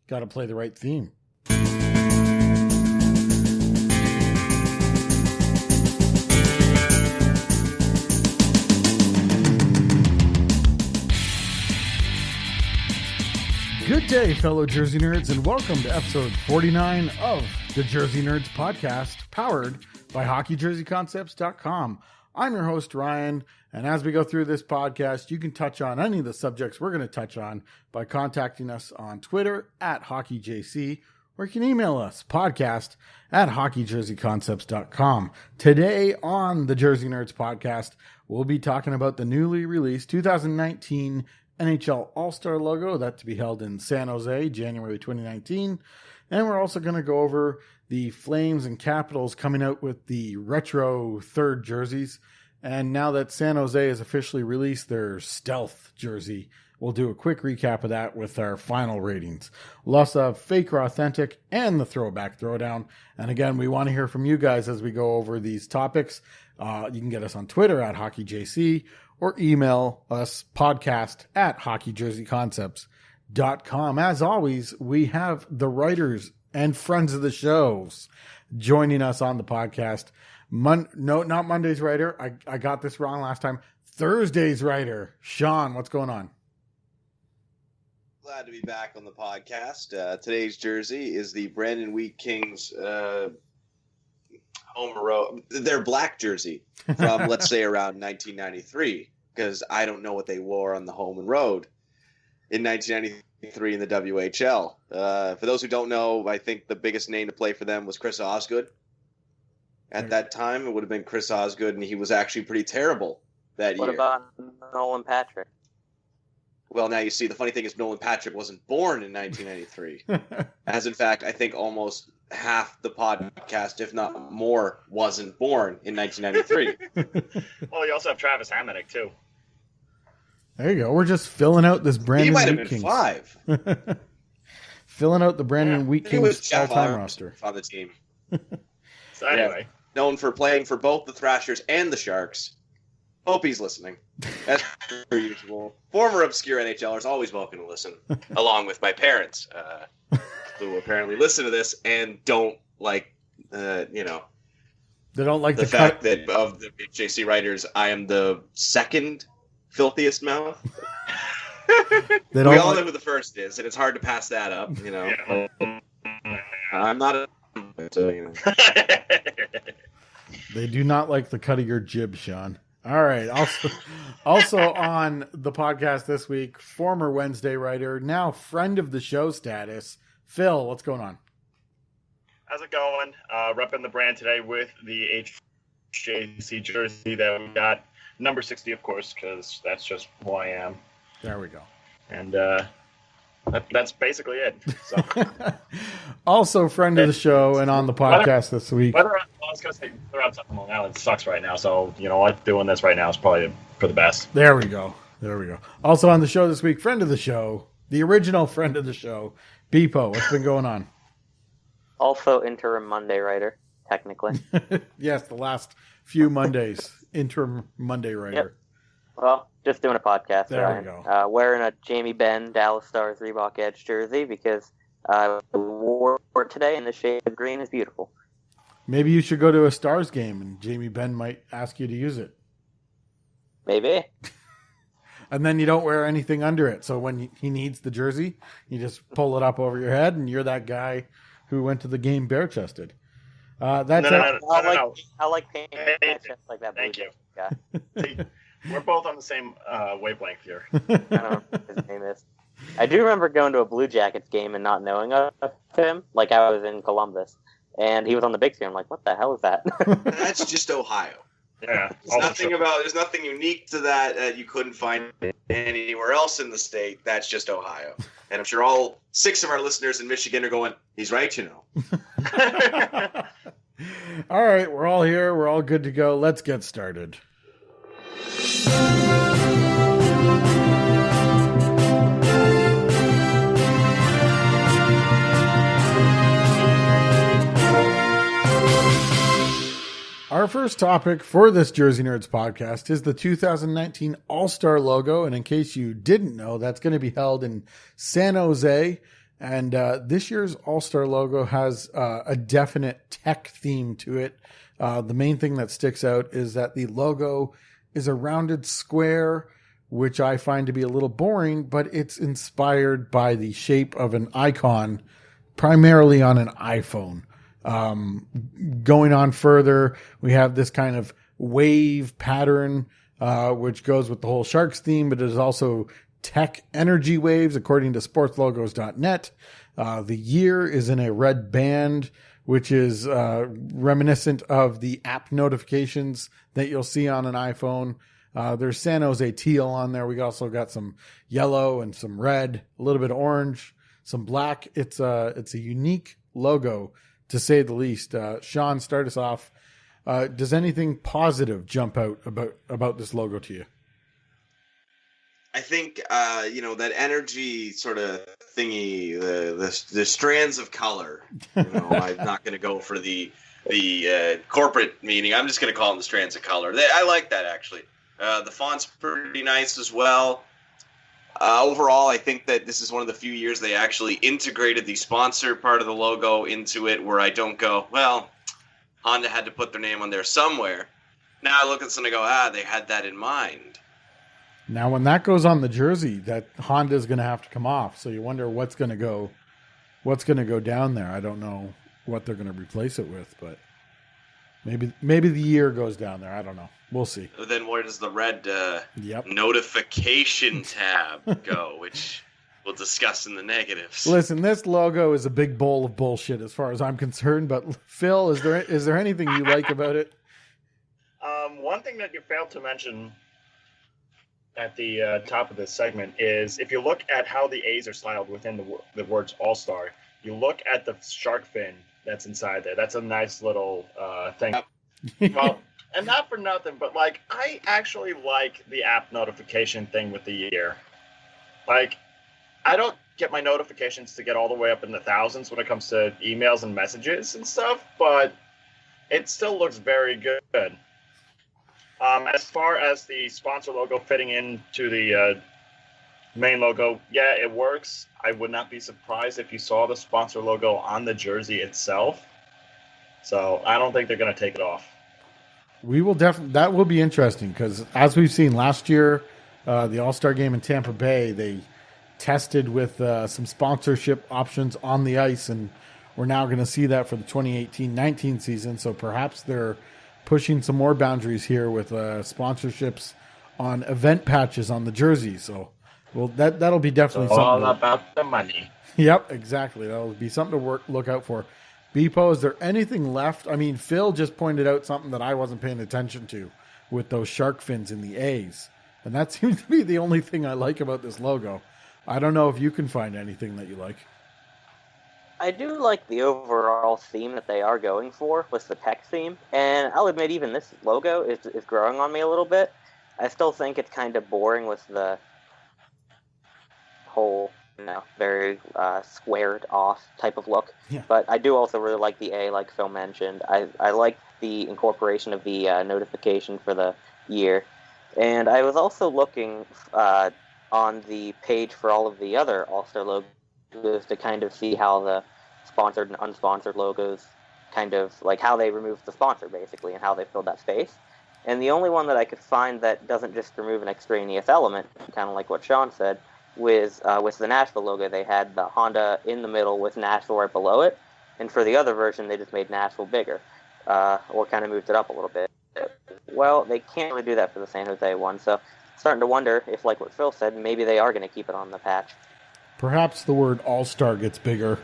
Got to play the right theme. Good day, fellow Jersey nerds, and welcome to episode 49 of the Jersey Nerds podcast, powered by HockeyJerseyConcepts.com. I'm your host, Ryan, and as we go through this podcast, you can touch on any of the subjects we're going to touch on by contacting us on Twitter at HockeyJC, or you can email us, podcast at HockeyJerseyConcepts.com. Today on the Jersey Nerds podcast, we'll be talking about the newly released 2019 NHL All-Star logo, that to be held in San Jose, January 2019. And we're also going to go over the Flames and Capitals coming out with the retro third jerseys. And now that San Jose has officially released their stealth jersey, we'll do a quick recap of that with our final ratings. We'll also have fake or authentic and the throwback throwdown. And again, we want to hear from you guys as we go over these topics. You can get us on Twitter at HockeyJC or email us podcast at HockeyJerseyConcepts.com. As always, we have the writers and friends of the shows joining us on the podcast. No, not Monday's writer. I got this wrong last time. Thursday's writer, Shawn. What's going on? Glad to be back on the podcast. Today's jersey is the Brandon Wheat Kings home row. Their black jersey from, let's say, around 1993, because I don't know what they wore on the home and road in 1993 in the WHL. For those who don't know, I think the biggest name to play for them was Chris Osgood. At that time, it would have been Chris Osgood, and he was actually pretty terrible that year. What about Nolan Patrick? Well, now you see, the funny thing is Nolan Patrick wasn't born in 1993. As in fact, I think almost half the podcast, if not more, wasn't born in 1993. Well, you also have Travis Hamonic, too. There you go. We're just filling out this Brandon Wheat Kings. He might have been 5. Filling out the Brandon Wheat Kings all-time roster. On the team. So anyway. Known for playing for both the Thrashers and the Sharks. Hope he's listening. As per usual. Former obscure NHLers always welcome to listen, along with my parents, who apparently listen to this and don't like, They don't like the fact that of the JC writers, I am the second filthiest mouth. We all know who the first is, and it's hard to pass that up. Yeah. I'm not a. They do not like the cut of your jib, Shawn. All right. Also on the podcast this week, former Wednesday writer, now friend of the show status, Phil. What's going on? How's it going? Repping the brand today with the HJC jersey that we got. Number 60, of course, because that's just who I am. There we go. And that's basically it. So. Also friend of the show and on the podcast this week. I was going to say, weather outside Long Island sucks right now, so, doing this right now is probably for the best. There we go. Also on the show this week, friend of the show, the original friend of the show, Bpoe. What's been going on? Also interim Monday writer, technically. Yes, the last few Mondays, interim Monday writer. Yep. Well, just doing a podcast. There Ryan. we go. Wearing a Jamie Benn Dallas Stars Reebok Edge jersey because I wore it today, and the shade of green is beautiful. Maybe you should go to a Stars game, and Jamie Benn might ask you to use it. Maybe. And then you don't wear anything under it. So when he needs the jersey, you just pull it up over your head, and you're that guy who went to the game bare-chested. No. I like painting my chest like that. Thank you. Guy. See, we're both on the same wavelength here. I don't know what his name is. I do remember going to a Blue Jackets game and not knowing of him. Like, I was in Columbus, and he was on the big screen. I'm like, what the hell is that? That's just Ohio. Yeah. There's nothing unique to that you couldn't find anywhere else in the state. That's just Ohio. And I'm sure all 6 of our listeners in Michigan are going, he's right, All right, we're all here. We're all good to go. Let's get started. Our first topic for this Jersey Nerds podcast is the 2019 All-Star logo. And in case you didn't know, that's going to be held in San Jose. And this year's All-Star logo has a definite tech theme to it. The main thing that sticks out is that the logo is a rounded square, which I find to be a little boring, but it's inspired by the shape of an icon, primarily on an iPhone. Going on further, we have this kind of wave pattern, which goes with the whole Sharks theme, but it is also tech energy waves, according to sportslogos.net. The year is in a red band, which is reminiscent of the app notifications that you'll see on an iPhone. There's San Jose teal on there. We also got some yellow and some red, a little bit of orange, some black. It's a unique logo, to say the least. Shawn, start us off. Does anything positive jump out about this logo to you? I think that energy sort of thingy, the strands of color. I'm not going to go for the corporate meaning. I'm just going to call them the strands of color. I like that, actually. The font's pretty nice as well. Overall, I think that this is one of the few years they actually integrated the sponsor part of the logo into it, where I don't go, well, Honda had to put their name on there somewhere. Now I look at this and I go, they had that in mind. Now, when that goes on the jersey, that Honda is going to have to come off. So you wonder what's going to go down there. I don't know what they're going to replace it with, but maybe the year goes down there. I don't know. We'll see. Then where does the red notification tab go, which we'll discuss in the negatives? Listen, this logo is a big bowl of bullshit as far as I'm concerned. But Phil, is there anything you like about it? One thing that you failed to mention at the top of this segment is if you look at how the A's are styled within the words All-Star, you look at the shark fin that's inside there. That's a nice little thing. Well, and not for nothing, but I actually like the app notification thing with the year. I don't get my notifications to get all the way up in the thousands when it comes to emails and messages and stuff, but it still looks very good. As far as the sponsor logo fitting into the main logo, yeah, it works. I would not be surprised if you saw the sponsor logo on the jersey itself. So I don't think they're going to take it off. We will that will be interesting because as we've seen last year, the All-Star game in Tampa Bay, they tested with some sponsorship options on the ice, and we're now going to see that for the 2018-19 season. So perhaps they're pushing some more boundaries here with sponsorships on event patches on the jersey. So that'll be definitely something. All about the money. Yep, exactly. That'll be something to look out for. Bpoe, is there anything left? I mean, Phil just pointed out something that I wasn't paying attention to with those shark fins in the A's. And that seems to be the only thing I like about this logo. I don't know if you can find anything that you like. I do like the overall theme that they are going for with the tech theme. And I'll admit, even this logo is growing on me a little bit. I still think it's kind of boring with the whole very squared off type of look. Yeah. But I do also really like the A, like Phil mentioned. I like the incorporation of the notification for the year. And I was also looking on the page for all of the other All-Star logos to kind of see how the sponsored and unsponsored logos kind of how they removed the sponsor basically and how they filled that space. And the only one that I could find that doesn't just remove an extraneous element, kind of like what Shawn said, with the Nashville logo, they had the Honda in the middle with Nashville right below it, and for the other version, they just made Nashville bigger, or kind of moved it up a little bit. Well, they can't really do that for the San Jose one, so starting to wonder if, like what Phil said, maybe they are going to keep it on the patch. Perhaps the word All-Star gets bigger,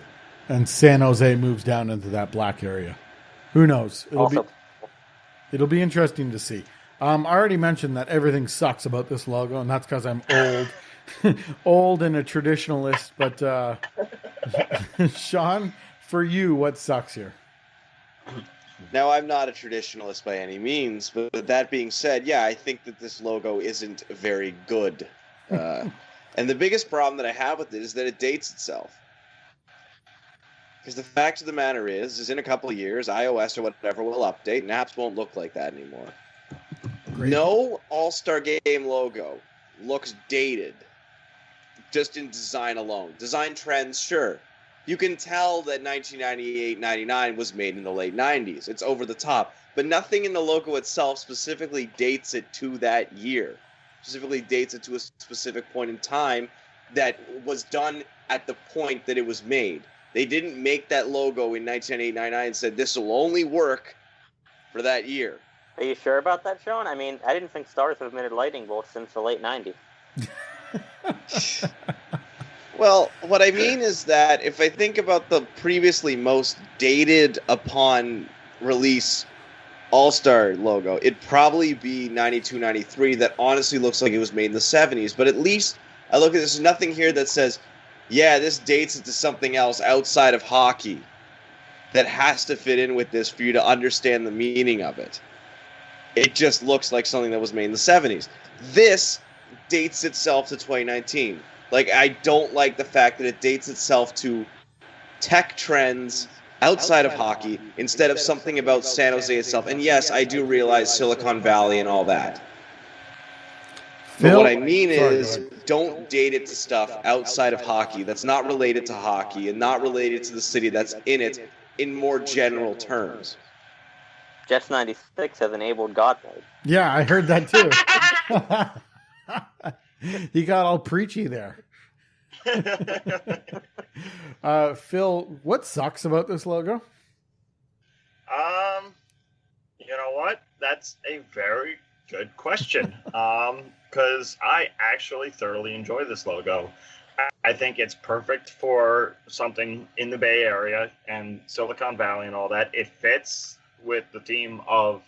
and San Jose moves down into that black area. Who knows? It'll be interesting to see. I already mentioned that everything sucks about this logo, and that's because I'm old. Old and a traditionalist, but Shawn, for you, what sucks here? Now, I'm not a traditionalist by any means, but that being said, yeah, I think that this logo isn't very good. And the biggest problem that I have with it is that it dates itself. Because the fact of the matter is in a couple of years, iOS or whatever will update, and apps won't look like that anymore. Great. No All-Star Game logo looks dated just in design alone. Design trends, sure. You can tell that 1998-99 was made in the late 90s. It's over the top. But nothing in the logo itself specifically dates it to that year. Specifically dates it to a specific point in time that was done at the point that it was made. They didn't make that logo in 1998-99 and said this will only work for that year. Are you sure about that, Shawn? I mean, I didn't think Stars have admitted lightning bolts since the late 90s. Well, what I mean is that if I think about the previously most dated upon release All-Star logo, it'd probably be 92-93 that honestly looks like it was made in the 70s. But at least I look at this, there's nothing here that says, yeah, this dates it to something else outside of hockey that has to fit in with this for you to understand the meaning of it. It just looks like something that was made in the 70s. This dates itself to 2019. Like, I don't like the fact that it dates itself to tech trends outside of hockey instead of something about San Jose itself. And yes, I do realize Silicon Valley and all that. But what I mean is, don't date it to stuff outside of hockey that's not related to hockey and not related to the city that's in it in more general terms. Jets 96 has enabled God mode. Yeah, I heard that too. He got all preachy there. Phil, what sucks about this logo? You know what? That's a very good question. Because I actually thoroughly enjoy this logo. I think it's perfect for something in the Bay Area and Silicon Valley and all that. It fits with the theme of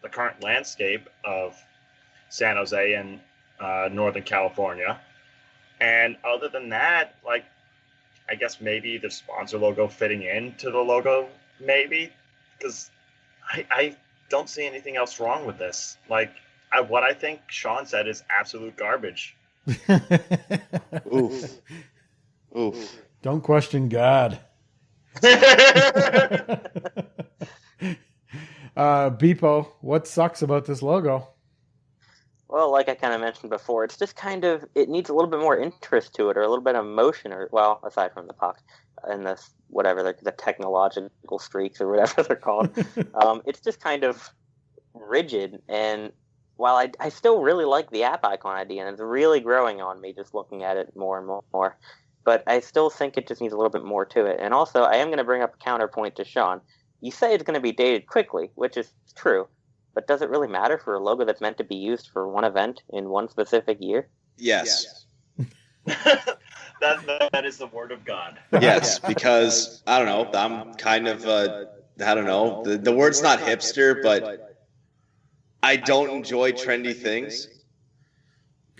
the current landscape of San Jose and Northern California. And other than that, like, I guess maybe the sponsor logo fitting into the logo, maybe, because I don't see anything else wrong with this. Like, what I think Shawn said is absolute garbage. Oof. Oof. Don't question God. Bpoe, what sucks about this logo? Well, like I kind of mentioned before, it's just kind of, it needs a little bit more interest to it, or a little bit of emotion, or, well, aside from the puck and the, whatever, the technological streaks or whatever they're called. It's just kind of rigid, and while I still really like the app icon idea, and it's really growing on me just looking at it more and more, but I still think it just needs a little bit more to it. And also, I am going to bring up a counterpoint to Shawn. You say it's going to be dated quickly, which is true. But does it really matter for a logo that's meant to be used for one event in one specific year? Yes. That is the word of God. Yes, because, I don't know, I'm kind of, I don't know, the word's not hipster, but I don't enjoy trendy things.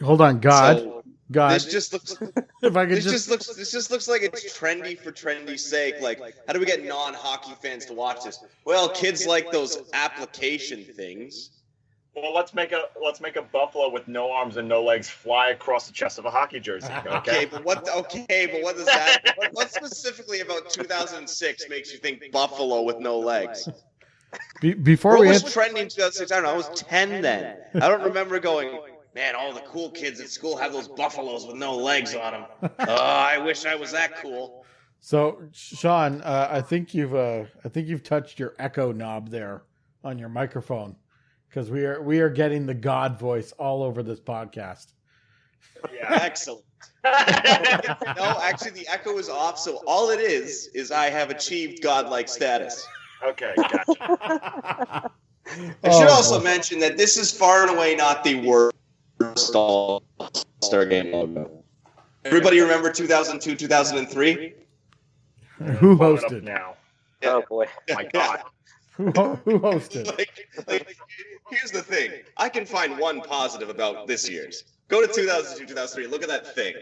Hold on, God. So, God. This just looks. If I could This just looks like it's trendy for trendy's sake. Like, how do we get non-hockey fans to watch this? Well, kids like those application things. Well, let's make a buffalo with no arms and no legs fly across the chest of a hockey jersey. Okay, but what does that? What specifically about 2006 makes you think buffalo with no legs? Before What we was had trending in 2006? I don't know. I was 10 then. I don't remember going, man, all the cool kids at school have those buffaloes with no legs on them. Oh, I wish I was that cool. So, Shawn, I think you've touched your echo knob there on your microphone, because we are getting the God voice all over this podcast. Yeah, excellent. No, actually, the echo is off. So all it is I have achieved godlike status. Okay, gotcha. I should also mention that this is far and away not the worst All-Star Game logo. Everybody remember 2002, 2003? Who Pulling it up hosted? now? Oh, boy. My God. Who hosted? like, here's the thing. I can find one positive about this year's. Go to 2002, 2003. Look at that thing.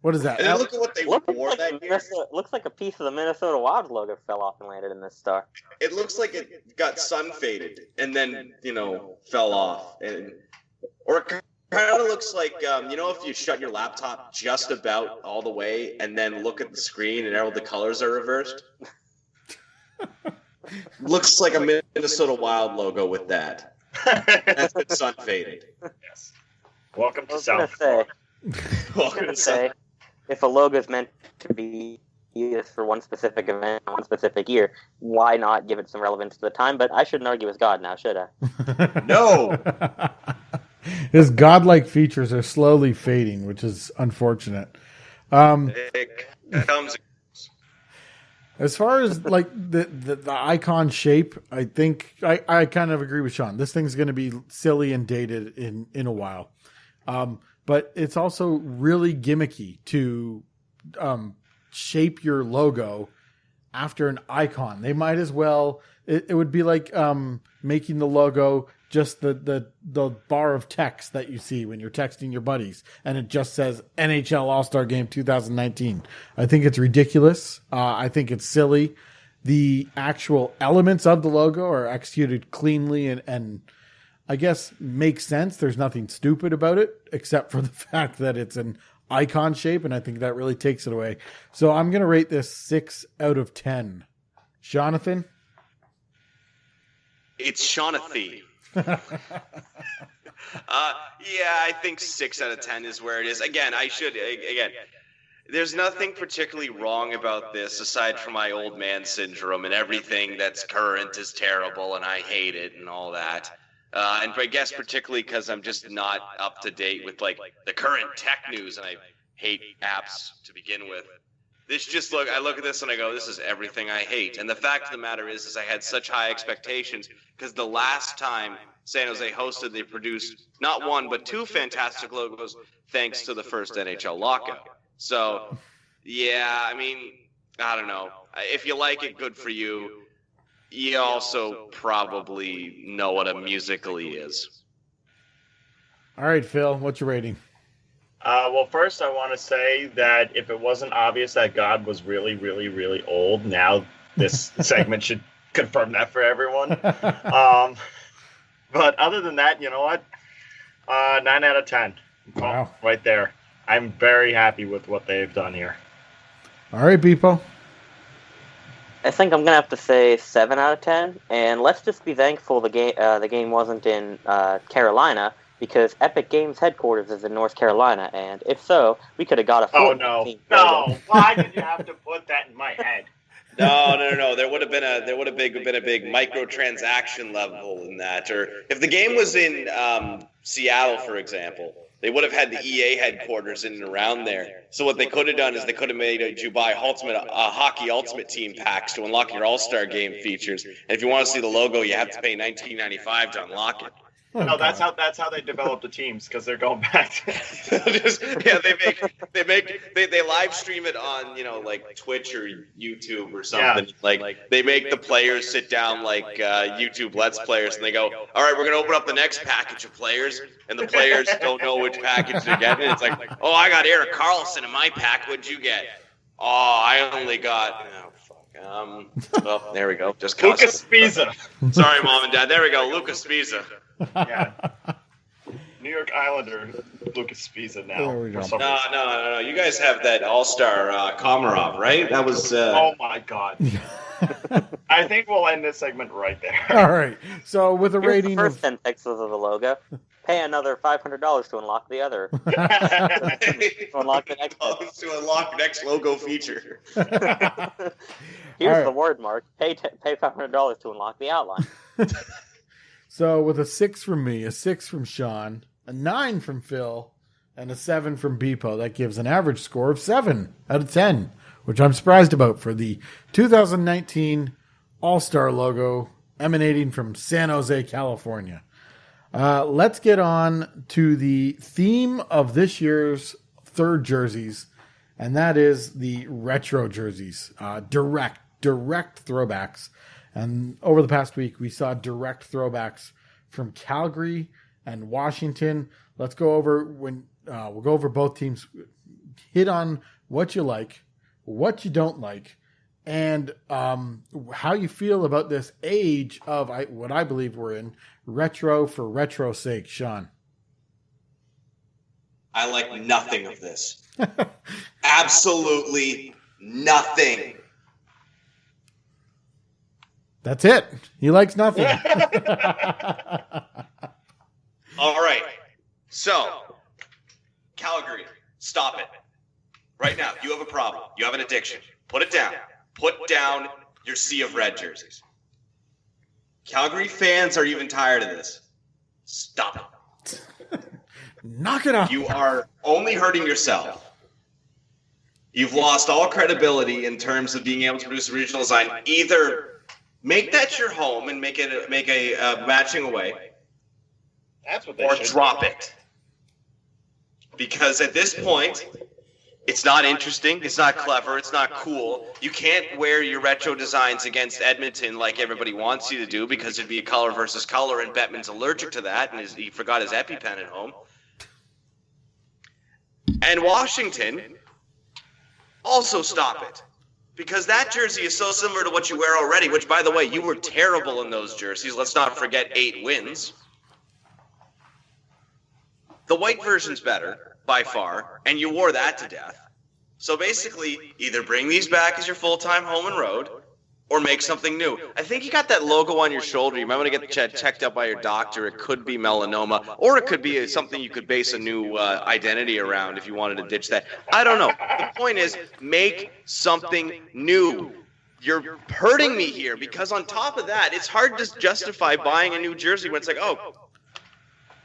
What is that? And then look at what they wore that year. Looks like a piece of the Minnesota Wild logo fell off and landed in this star. It looks like it got sun faded and then, fell off. Or kind of looks like, if you shut your laptop just about all the way and then look at the screen and all the colors are reversed. Looks like a Minnesota Wild logo with that. That's been sun faded. Yes. Welcome to South. Welcome to say, if a logo is meant to be used for one specific event, one specific year, why not give it some relevance to the time? But I shouldn't argue with God now, should I? No. His godlike features are slowly fading, which is unfortunate. It comes. As far as like the icon shape, I think I kind of agree with Shawn. This thing's going to be silly and dated in a while. But it's also really gimmicky to shape your logo after an icon. They might as well. It would be like making the logo just the bar of text that you see when you're texting your buddies, and it just says NHL All-Star Game 2019. I think it's ridiculous. I think it's silly. The actual elements of the logo are executed cleanly and I guess makes sense. There's nothing stupid about it except for the fact that it's an icon shape, and I think that really takes it away. So I'm going to rate this 6 out of 10. Jonathan? It's Shawnathy. Yeah, I think 6 out of 10 is where it is. Again, there's nothing particularly wrong about this aside from my old man syndrome and everything that's current is terrible and I hate it and all that. And I guess particularly because I'm just not up to date with like the current tech news, and I hate apps to begin with. I look at this and I go, this is everything I hate. And the fact of the matter is I had such high expectations because the last time San Jose hosted, they produced not one but 2 fantastic logos thanks to the first NHL lockout. So, yeah, I mean, I don't know. If you like it, good for you. You also probably know what a musically is. All right, Phil, what's your rating? Well, first I want to say that if it wasn't obvious that God was really, really, really old, now this segment should confirm that for everyone. But other than that, you know what? 9 out of 10. Wow. Right there. I'm very happy with what they've done here. All right, Bpoe. I think I'm going to have to say 7 out of 10. And let's just be thankful the game wasn't in Carolina, because Epic Games headquarters is in North Carolina, and if so, we could have got a Oh, no. No. Why did you have to put that in my head? No. There would have been a big microtransaction level in that. Or if the game was in Seattle, for example, they would have had the EA headquarters in and around there. So what they could have done is they could have made you buy hockey Ultimate Team packs to unlock your All-Star Game features. And if you want to see the logo, you have to pay $19.95 to unlock it. No, that's how they develop the teams, because they're going back to they live stream it on like Twitch or YouTube or something. Yeah. Like they make the players sit down like YouTube Let's Players, and they go, all right, we're gonna open up the next package of players, and the players don't know which package they're getting. It's like, oh, I got Erik Karlsson in my pack. What'd you get? Oh, I only got. Well, there we go. Just Lucas Spiza. Sorry, Mom and Dad. There we go. Lucas Spiza. Yeah. New York Islander Lucas Spiza now. There we go. No. You guys have that All-Star Komarov, right? That was. Oh my God. I think we'll end this segment right there. All right. So with a rating the first 10 pixels of the logo, pay another $500 to unlock the other. To unlock the next. To unlock next logo feature. Here's the word mark. Pay $500 to unlock the outline. So with a 6 from me, a 6 from Shawn, a 9 from Phil, and a 7 from Bpoe, that gives an average score of 7 out of 10, which I'm surprised about for the 2019 All-Star logo emanating from San Jose, California. Let's get on to the theme of this year's third jerseys, and that is the retro jerseys, direct throwbacks. And over the past week, we saw direct throwbacks from Calgary and Washington. Let's go over we'll go over both teams, hit on what you like, what you don't like, and how you feel about this age of what I believe we're in, retro for retro's sake. Shawn. I like nothing of this. Absolutely nothing. That's it. He likes nothing. All right. So, Calgary, stop it. Right now, you have a problem. You have an addiction. Put it down. Put down your sea of red jerseys. Calgary fans are even tired of this. Stop it. Knock it off. You are only hurting yourself. You've lost all credibility in terms of being able to produce a regional design. Either make that your home and make a matching away, That's what they or should drop do. it. Because at this point, it's not interesting, it's not clever, it's not cool. You can't wear your retro designs against Edmonton like everybody wants you to do because it'd be a color versus color, and Bettman's allergic to that, and he forgot his EpiPen at home. And Washington, also stop it. Because that jersey is so similar to what you wear already, which, by the way, you were terrible in those jerseys. Let's not forget 8 wins. The white version's better, by far, and you wore that to death. So basically, either bring these back as your full-time home and road, or make something new. I think you got that logo on your shoulder. You might want to get checked out by your doctor. It could be melanoma, or it could be something you could base a new identity around if you wanted to ditch that. I don't know. The point is, make something new. You're hurting me here, because on top of that, it's hard to justify buying a new jersey when it's like, oh,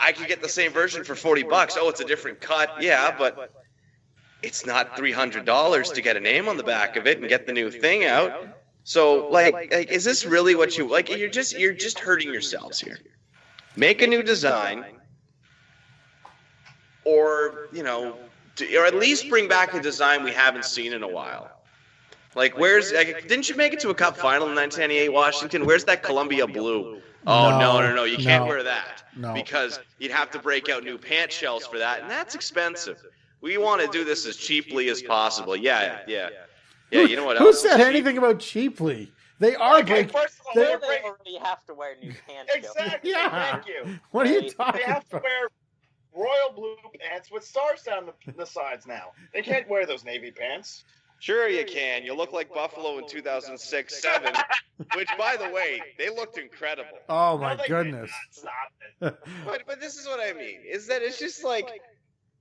I could get the same version for $40. Oh, it's a different cut. Yeah, but it's not $300 to get a name on the back of it and get the new thing out. So, like, is this really what you like? You're just hurting yourselves here. Make a new design, or or at least bring back a design we haven't seen in a while. Like, didn't you make it to a Cup final in 1998 Washington? Where's that Columbia blue? Oh, no, you can't wear that. No. Because you'd have to break out new pant shells for that, and that's expensive. We want to do this as cheaply as possible. Yeah, you know what Who else? said anything about cheaply? They are Okay, breaking. first of all, They they're breaking. already have to wear new pants. Exactly. Yeah. Thank you. What are you They talking They have to about? wear royal blue pants with stars down the sides now. They can't wear those navy pants. Sure you can. You look like Buffalo in 2006-07, which, by the way, they looked incredible. Oh No, my they goodness! did not. Stop it. But this is what I mean, is that it's just like,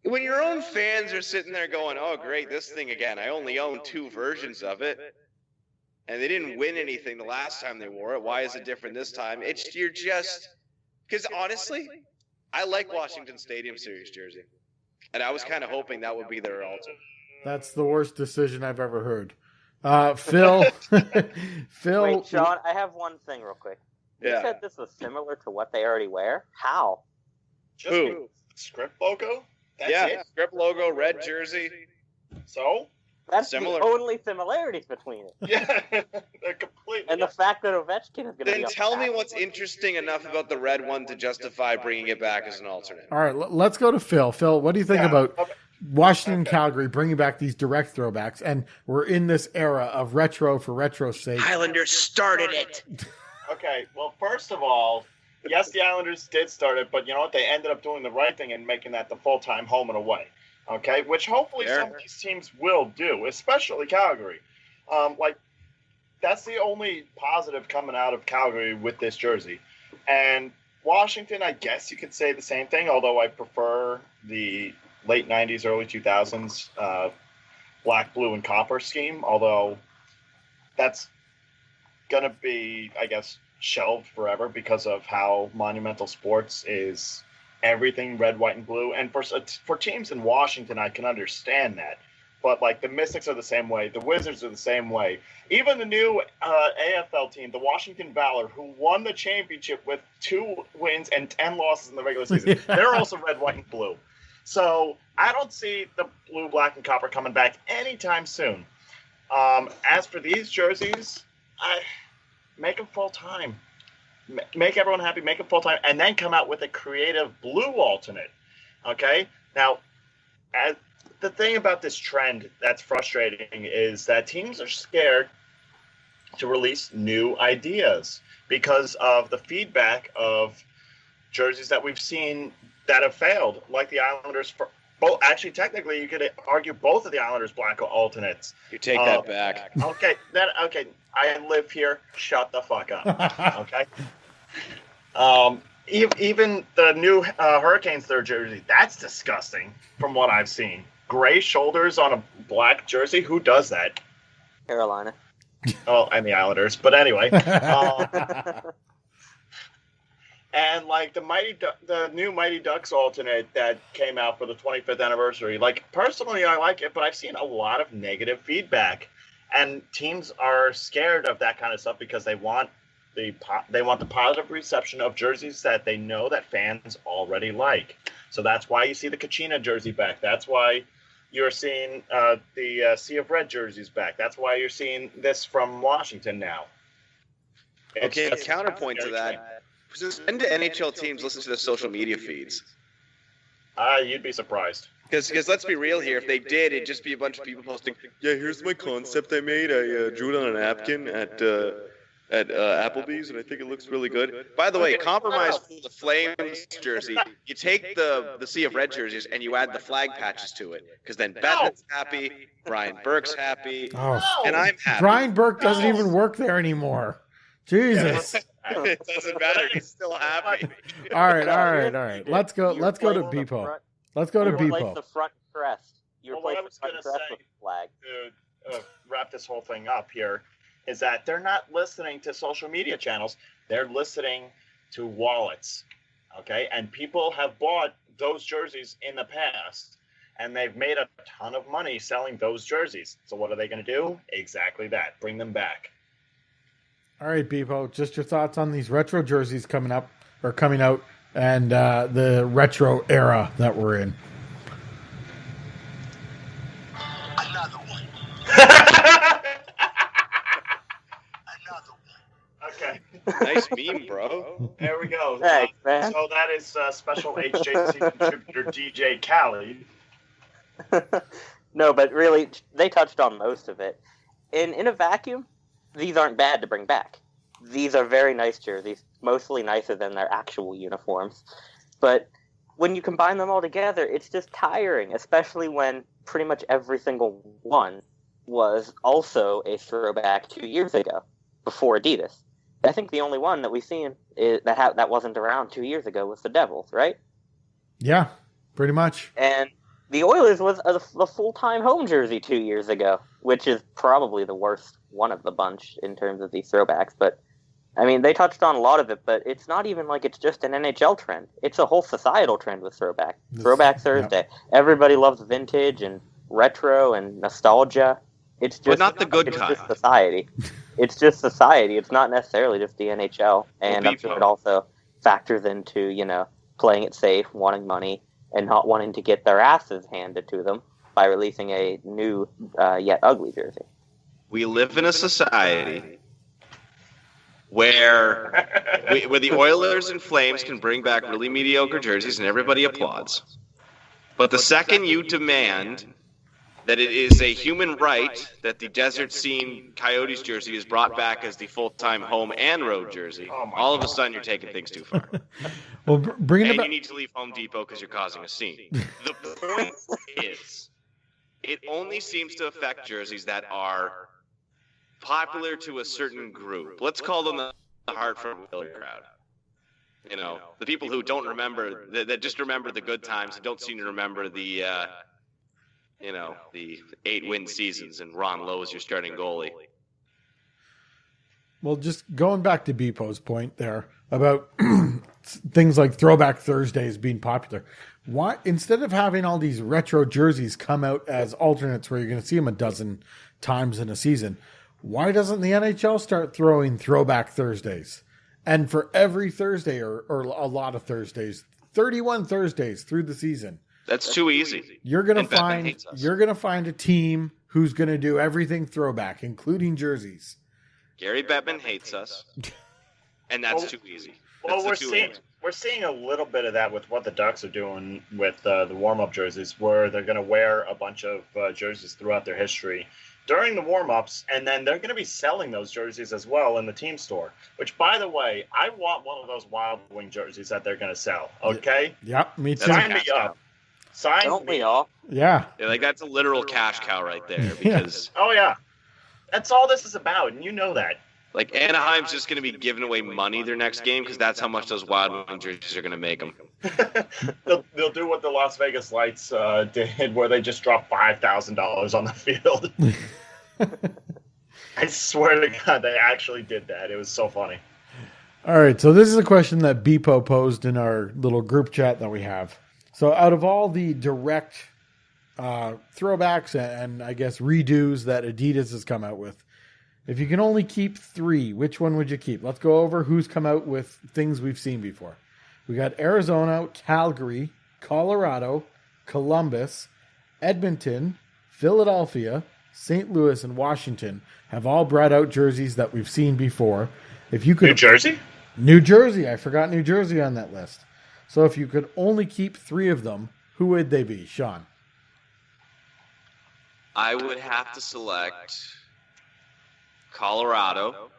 when your own fans are sitting there going, oh, great, this thing again. I only own 2 versions of it. And they didn't win anything the last time they wore it. Why is it different this time? Because honestly, I like Washington Stadium Series jersey. And I was kind of hoping that would be their alternate. That's the worst decision I've ever heard. Phil, Phil. Wait, Shawn, I have one thing real quick. You Yeah. said this was similar to what they already wear? How? Just Who? the script logo? That's Yeah, it? script logo, red jersey. So? That's Similar. the only similarity between it. Yeah. They're completely And the fact that Ovechkin is going to be Then on tell the me back. what's interesting enough about the red one to justify bringing it back as an alternate. All right, let's go to Phil. Phil, what do you think Yeah. about Washington, Calgary, bringing back these direct throwbacks? And we're in this era of retro for retro's sake. Islanders started it. Okay, well, first of all, yes, the Islanders did start it, but you know what? They ended up doing the right thing and making that the full-time home and away. Okay, which hopefully Fair. some of these teams will do, especially Calgary. That's the only positive coming out of Calgary with this jersey. And Washington, I guess you could say the same thing, although I prefer the late 90s, early 2000s black, blue, and copper scheme, although that's going to be, I guess, shelved forever because of how Monumental Sports is everything red, white, and blue. And for teams in Washington, I can understand that. But, like, the Mystics are the same way. The Wizards are the same way. Even the new AFL team, the Washington Valor, who won the championship with 2 wins and 10 losses in the regular season, Yeah. they're also red, white, and blue. So I don't see the blue, black, and copper coming back anytime soon. As for these jerseys, make them full-time. Make everyone happy, make them full-time, and then come out with a creative blue alternate. Okay? Now, the thing about this trend that's frustrating is that teams are scared to release new ideas because of the feedback of jerseys that we've seen that have failed, like the Islanders Well, actually, technically, you could argue both of the Islanders' black alternates. You take that back. Okay, I live here. Shut the fuck up. Okay. Even the new Hurricanes third jersey, that's disgusting from what I've seen. Gray shoulders on a black jersey. Who does that? Carolina. Oh, and the Islanders. But anyway. And like the new Mighty Ducks alternate that came out for the 25th anniversary. Like personally, I like it, but I've seen a lot of negative feedback, and teams are scared of that kind of stuff because they want the positive reception of jerseys that they know that fans already like. So that's why you see the Kachina jersey back. That's why you're seeing the Sea of Red jerseys back. That's why you're seeing this from Washington now. Okay, a counterpoint to that. When do NHL teams listen to the social media feeds? You'd be surprised. Because let's be real here, if they did, it'd just be a bunch of people posting, yeah, here's my concept I made. I drew it on a napkin at Applebee's, and I think it looks really good. By the way, compromise for the Flames jersey. You take the Sea of Red jerseys and you add the flag patches to it, because then Bettman's happy, Brian Burke's happy, and I'm happy. Brian Burke doesn't even work there anymore. Jesus. It doesn't matter. He's still happy. All right. Let's go to Bpoe. Let's go to Bpoe. The front crest. You Well, what I replace was the front gonna crest say- with the flag. To wrap this whole thing up here is that they're not listening to social media channels. They're listening to wallets. Okay. And people have bought those jerseys in the past, and they've made a ton of money selling those jerseys. So what are they going to do? Exactly that. Bring them back. All right, Bpoe, just your thoughts on these retro jerseys coming out, and the retro era that we're in. Another one. Another one. Okay. Nice meme, bro. There we go. Thanks, man. So that is special HJC contributor DJ Khaled. No, but really, they touched on most of it. In a vacuum, these aren't bad to bring back. These are very nice jerseys, mostly nicer than their actual uniforms. But when you combine them all together, it's just tiring, especially when pretty much every single one was also a throwback 2 years ago, before Adidas. I think the only one that we've seen that wasn't around 2 years ago was the Devils, right? Yeah, pretty much. And the Oilers was a full-time home jersey 2 years ago, which is probably the worst one of the bunch in terms of these throwbacks. But, I mean, they touched on a lot of it, but it's not even like it's just an NHL trend. It's a whole societal trend with throwback. Throwback Thursday. Yep. Everybody loves vintage and retro and nostalgia. It's just, but not the good kind. It's just society. It's just society. It's not necessarily just the NHL. And I'm sure it also factors into, playing it safe, wanting money, and not wanting to get their asses handed to them by releasing a new, yet ugly jersey. We live in a society where the Oilers and Flames can bring back really mediocre jerseys and everybody applauds. But the second you demand that it is a human right that the Desert Scene Coyotes jersey is brought back as the full-time home and road jersey, all of a sudden you're taking things too far. Well, you need to leave Home Depot because you're causing a scene. The point is, it only seems to affect jerseys that are popular to a certain group. Let's call them the Hartford Whalers crowd. The people who don't remember, that just remember the good times and don't seem to remember the 8-win seasons and Ron Lowe as your starting goalie. Well, just going back to Bpoe's point there about things like Throwback Thursdays being popular. Why, instead of having all these retro jerseys come out as alternates where you're going to see them a dozen times in a season, why doesn't the NHL start throwing Throwback Thursdays? And for every Thursday or a lot of Thursdays, 31 Thursdays through the season. That's too easy. You're going to find a team who's going to do everything throwback, including jerseys. Gary Bettman hates us. And that's too easy. Well, we're seeing a little bit of that with what the Ducks are doing with the warm-up jerseys, where they're going to wear a bunch of jerseys throughout their history during the warm-ups, and then they're going to be selling those jerseys as well in the team store, which, by the way, I want one of those Wild Wing jerseys that they're going to sell, okay? Yep, me too. Sign me up. Sign Don't me. we all? Yeah. Yeah, like that's a literal cash cow right there because Oh yeah, that's all this is about, and you know that. like Anaheim's just going to be giving away money their next game because that's how much those Wild Wing jerseys are going to make them. They'll do what the Las Vegas Lights did, where they just dropped $5,000 on the field. I swear to God, they actually did that. It was so funny. All right, so this is a question that Bpoe posed in our little group chat that we have. So out of all the direct throwbacks and I guess redos that Adidas has come out with, if you can only keep 3, which one would you keep? Let's go over who's come out with things we've seen before. We got Arizona, Calgary, Colorado, Columbus, Edmonton, Philadelphia, St. Louis, and Washington have all brought out jerseys that we've seen before. If you could, New Jersey? New Jersey. I forgot New Jersey on that list. So if you could only keep 3 of them, who would they be, Shawn? I would have to select Colorado,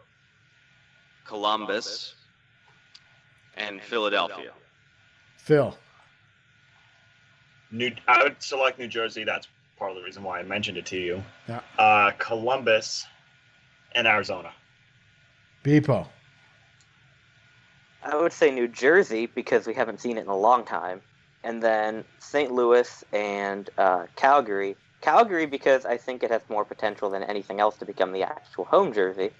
Columbus, and Philadelphia. Phil. I would select New Jersey. That's part of the reason why I mentioned it to you. Yeah. Columbus and Arizona. Bpoe. I would say New Jersey because we haven't seen it in a long time. And then St. Louis and Calgary. Calgary because I think it has more potential than anything else to become the actual home jersey.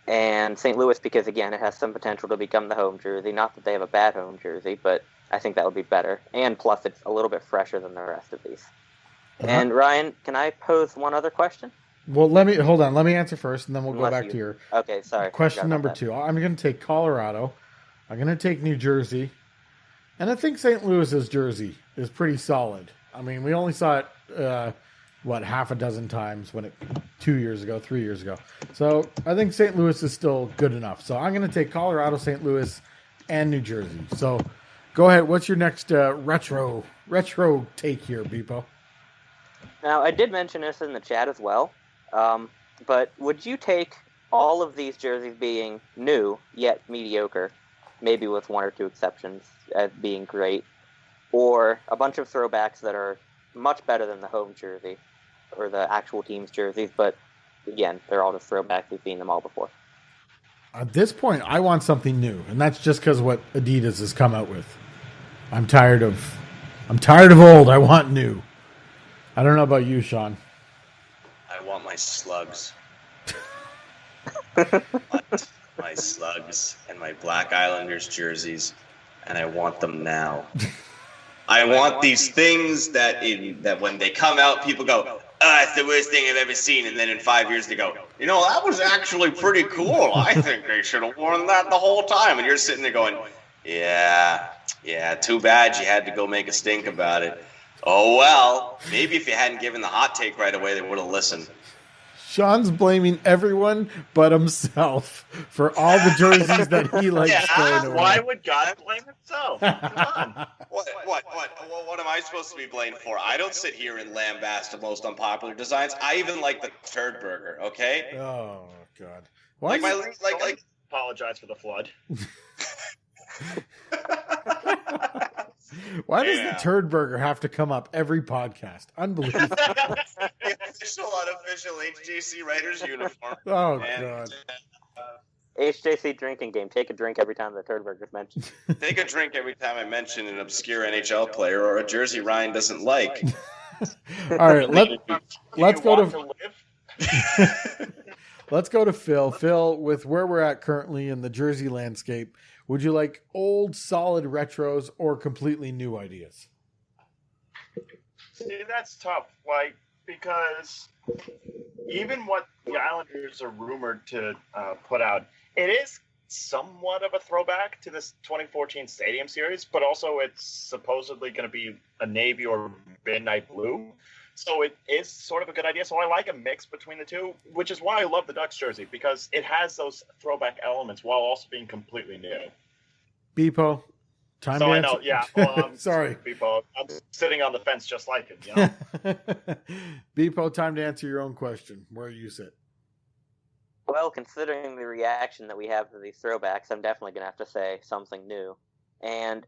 And St. Louis because, again, it has some potential to become the home jersey. Not that they have a bad home jersey, but I think that would be better. And plus, it's a little bit fresher than the rest of these. Uh-huh. And Ryan, can I pose one other question? Well, hold on. Let me answer first, and then we'll go back to your Okay, sorry. question number 2. I'm going to take Colorado. I'm going to take New Jersey. And I think St. Louis's jersey is pretty solid. I mean, we only saw it, half a dozen times 3 years ago. So I think St. Louis is still good enough. So I'm going to take Colorado, St. Louis, and New Jersey. So go ahead. What's your next retro take here, Bpoe? Now, I did mention this in the chat as well, but would you take all of these jerseys being new, yet mediocre, maybe with 1 or 2 exceptions as being great, or a bunch of throwbacks that are much better than the home jersey or the actual team's jerseys, but again, they're all just throwbacks. We've seen them all before. At this point, I want something new, and that's just because what Adidas has come out with. I'm tired of old. I want new. I don't know about you, Shawn. I want my slugs. My slugs and my Black Islanders jerseys, and I want them now. I want these things that when they come out, people go, "Oh, it's the worst thing I've ever seen," and then in 5 years they go, that was actually pretty cool. I think they should have worn that the whole time. And you're sitting there going, yeah, too bad you had to go make a stink about it. Oh, well, maybe if you hadn't given the hot take right away, they would have listened. Shawn's blaming everyone but himself for all the jerseys that he likes throwing away. Why would God blame himself? Come on. What am I supposed to be blamed for? I don't sit here and lambast the most unpopular designs. I even like the turd burger, okay? Oh, God. Why Apologize for the flood. Why does the turd burger have to come up every podcast? Unbelievable. Official unofficial HJC writers uniform. Oh, God. HJC drinking game. Take a drink every time the turd burger's mentioned. Take a drink every time I mention an obscure NHL player or a jersey Ryan doesn't like. All right, let's go to let's go to Phil. Phil, with where we're at currently in the jersey landscape, would you like old, solid retros or completely new ideas? See, that's tough. Because even what the Islanders are rumored to put out, it is somewhat of a throwback to this 2014 Stadium Series, but also it's supposedly going to be a navy or midnight blue. So it is sort of a good idea. So I like a mix between the two, which is why I love the Ducks jersey, because it has those throwback elements while also being completely new. Bpoe, time to answer. I know, yeah. Well, sorry. Bpoe, I'm sitting on the fence just like it, Bpoe, time to answer your own question. Where you sit? Well, considering the reaction that we have to these throwbacks, I'm definitely going to have to say something new. And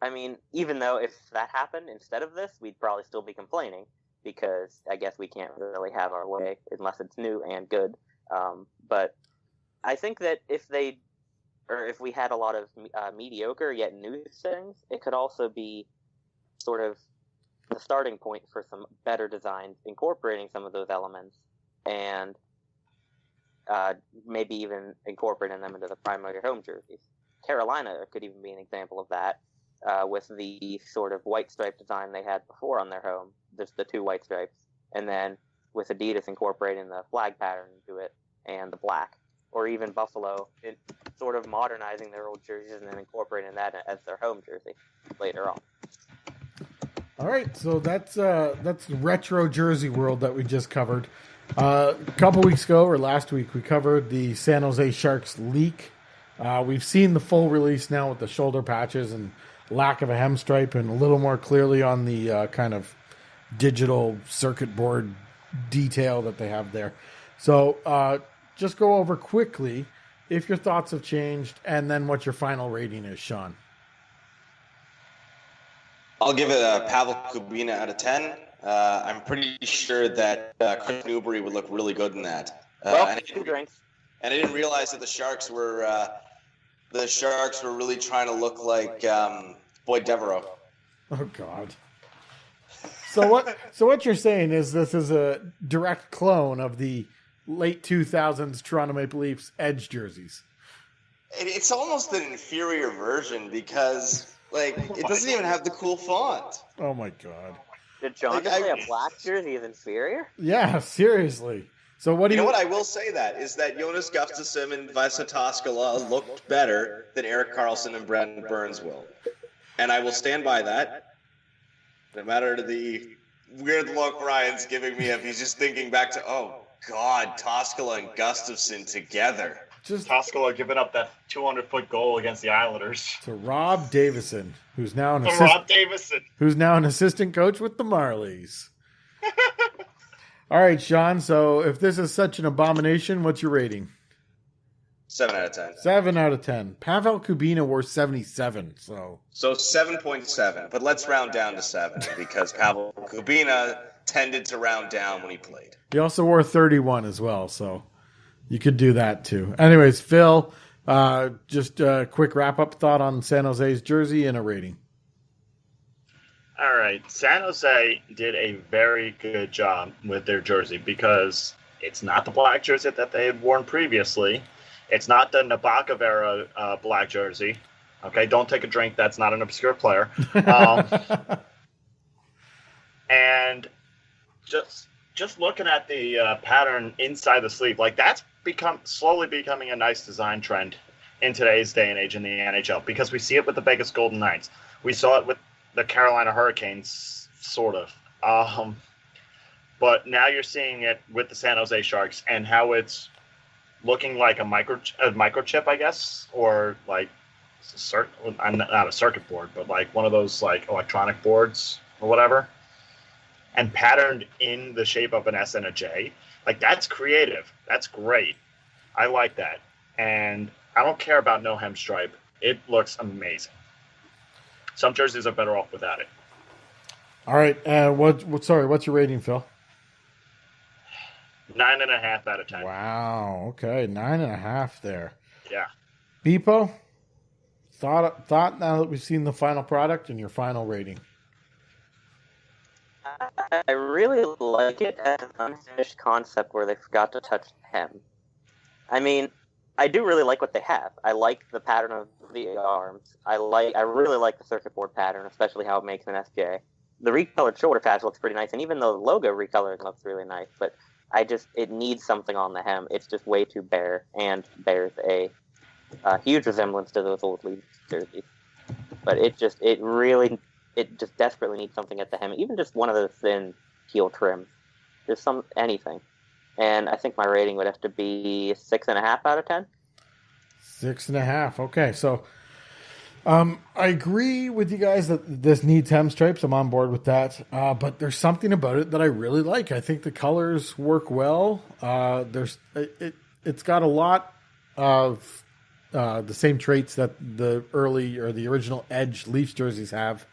I mean, even though if that happened instead of this, we'd probably still be complaining because I guess we can't really have our way unless it's new and good. But I think that if we had a lot of mediocre yet new things, it could also be sort of the starting point for some better designs incorporating some of those elements and maybe even incorporating them into the primary home jerseys. Carolina could even be an example of that, with the sort of white stripe design they had before on their home, just the 2 white stripes, and then with Adidas incorporating the flag pattern into it and the black, or even Buffalo sort of modernizing their old jerseys and then incorporating that as their home jersey later on. All right, so that's retro jersey world that we just covered. A couple weeks ago, or last week, we covered the San Jose Sharks leak. We've seen the full release now with the shoulder patches and lack of a hem stripe and a little more clearly on the kind of digital circuit board detail that they have there. So just go over quickly if your thoughts have changed and then what your final rating is, Shawn. I'll give it a Pavel Kubina out of 10. I'm pretty sure that Chris Newbury would look really good in that. And I didn't realize that the Sharks were really trying to look like Boyd Devereaux. Oh God. So what you're saying is this is a direct clone of the late 2000s Toronto Maple Leafs Edge jerseys. It's almost an inferior version because it doesn't even have the cool font. Oh my God. Did John just say a black jersey is inferior? Yeah, seriously. So what do you know what I will say is that Jonas Gustafsson and Vesa Toskala looked better than Erik Karlsson and Brent Burns will. And I will stand by that. No matter the weird look Ryan's giving me if he's just thinking back to, oh God, Toskala and Gustafsson together. Just Toskala giving up that 200-foot goal against the Islanders. To Rob Davison, who's now an assistant coach with the Marlies. All right, Shawn, so if this is such an abomination, what's your rating? 7 out of 10. 7 out of 10. Pavel Kubina wore 77, so 7.7, but let's round down to 7 because Pavel Kubina tended to round down when he played. He also wore 31 as well, so you could do that too. Anyways, Phil, just a quick wrap-up thought on San Jose's jersey and a rating. All right. San Jose did a very good job with their jersey because it's not the black jersey that they had worn previously. It's not the Nabokov era black jersey. Okay, don't take a drink. That's not an obscure player. And just looking at the pattern inside the sleeve, that's slowly becoming a nice design trend in today's day and age in the NHL because we see it with the Vegas Golden Knights. We saw it with the Carolina Hurricanes, sort of. But now you're seeing it with the San Jose Sharks and how it's looking like a microchip, I guess, or not a circuit board, but one of those electronic boards or whatever, and patterned in the shape of an S and a J. That's creative. That's great. I like that. And I don't care about no hem stripe. It looks amazing. Some jerseys are better off without it. All right. What's your rating, Phil? 9.5 out of 10. Wow. Okay. 9.5 there. Yeah. Bpoe, thought now that we've seen the final product and your final rating. I really like it as an unfinished concept where they forgot to touch the hem. I mean, I do really like what they have. I like the pattern of the arms. I really like the circuit board pattern, especially how it makes an SJ. The recolored shoulder patch looks pretty nice, and even the logo recolored looks really nice. But it needs something on the hem. It's just way too bare, and bears a huge resemblance to those old Leafs jerseys. But it just desperately needs something at the hem, even just one of those thin heel trims, just anything. And I think my rating would have to be 6.5 out of 10. 6.5. Okay, so I agree with you guys that this needs hem stripes. I'm on board with that. But there's something about it that I really like. I think the colors work well. It's got a lot of the same traits that the original Edge Leafs jerseys have.